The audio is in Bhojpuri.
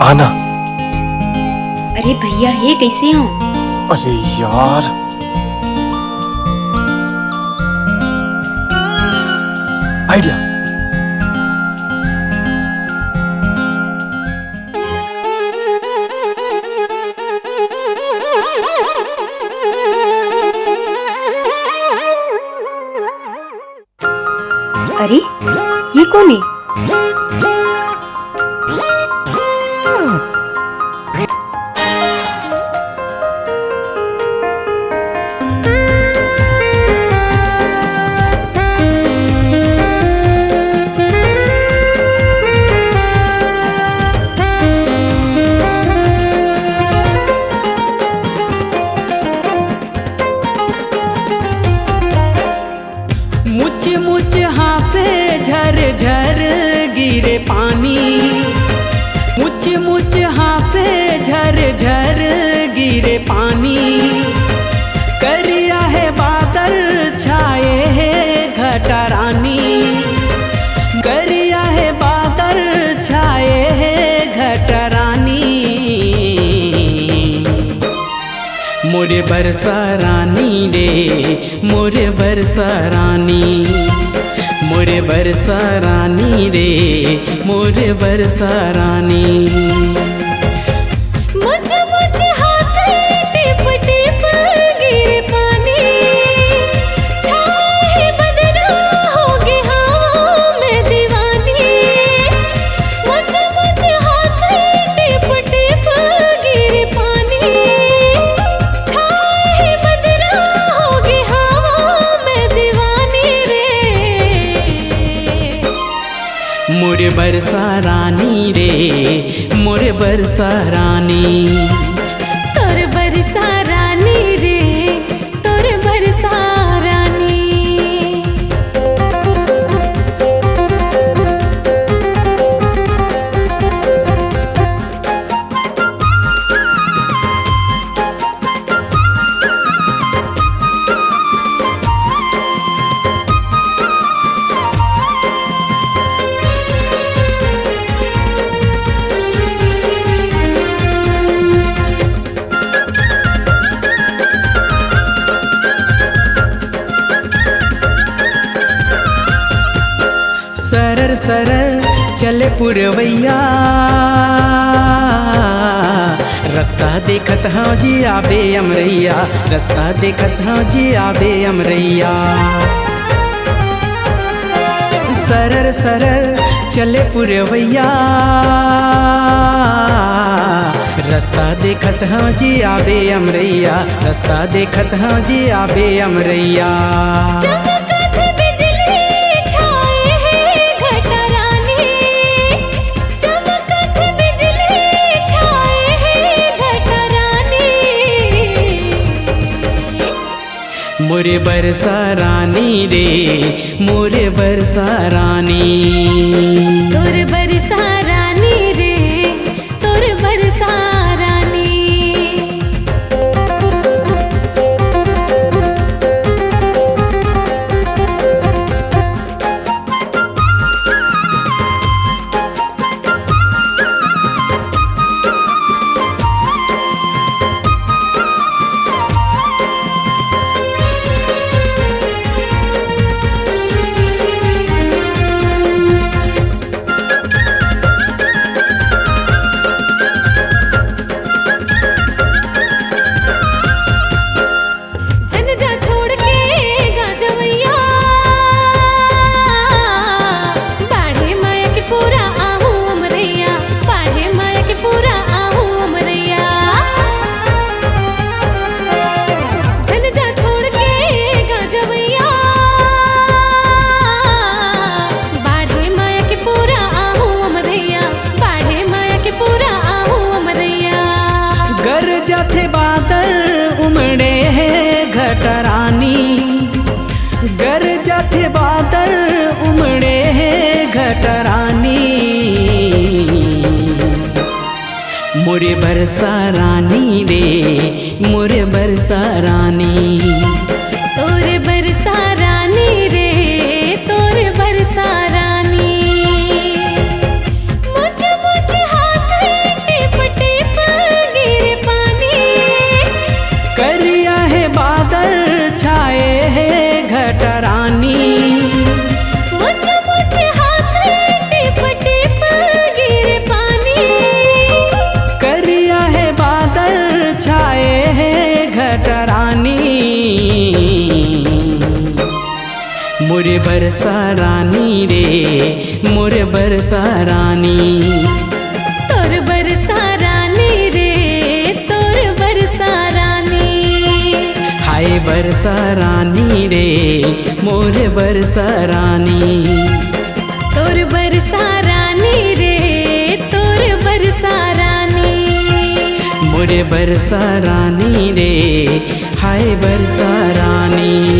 आना। अरे भैया ये कैसे आऊं? अरे यार, आइडिया। अरे ये कौन है? मुच मुच हासे झर झर गिरे पानी, मुच मुच हासे झर झर गिरे पानी। करिया है बादल छाए है घटरानी, करिया है बादल छाए है घटरानी। मोरे बरसा रानी रे, मोरे बरसा रानी, मोरे बरसा रानी रे, मोरे बरसा रानी। मुझ मुझ हासे टिप टिप गिरे पानी, छाए है बदना होगी हवा में दीवानी। मुझ मुझ हासे टिप टिप गिरे पानी, छाए है बदना होगी हवा में दीवानी रे। मोरे बरसा रानी रे, मोरे बरसा रानी। तोर बरसा रानी रे, तोर बरसा रानी। सरर सरर चले पुरवैया, रास्ता देखत हाँ जी आबे अमरैया, रास्ता देखत हाँ जी आबे अमरैया। सरर सरर चले पुरवैया, रास्ता देखत हाँ जी आबे अमरैया, रास्ता देखत हाँ जी आबे अमरैया। चमकत बिजली छाए है घटरानी, चमकत बिजली छाए है घटरानी। मोरे बरसा रानी रे, मोरे बरसा रानी। तोर बरसा रानी रे, तोर बरसा रानी। जन जा छोड़ के गाजवैया, बाढ़े माया के पूरा आहू अमरैया, बाढ़े माया के पूरा आहू अमरैया। जन जा छोड़ के गाजवैया, बाढ़े माया के पूरा आहू अमरैया, बाढ़े माया के पूरा आहू अमरैया। गरजत बादल उमड़े है घटरानी, गरजत बादल उमड़े है घटरानी। मोरे बरसा रानी रे, मोरे बरसा रानी। तोर बरसा रानी रे, तोर बरसा रानी। मुझ मुझ हासे बरसा रानी रे मोर बरसा रानी। तोर बरसा रानी रे तोर बरसा रानी। हाय बरसा रानी रे मोर बरसा रानी। तोर बरसा रानी रे तोर बरसा रानी। मोर बरसा रानी रे हाय बरसा रानी।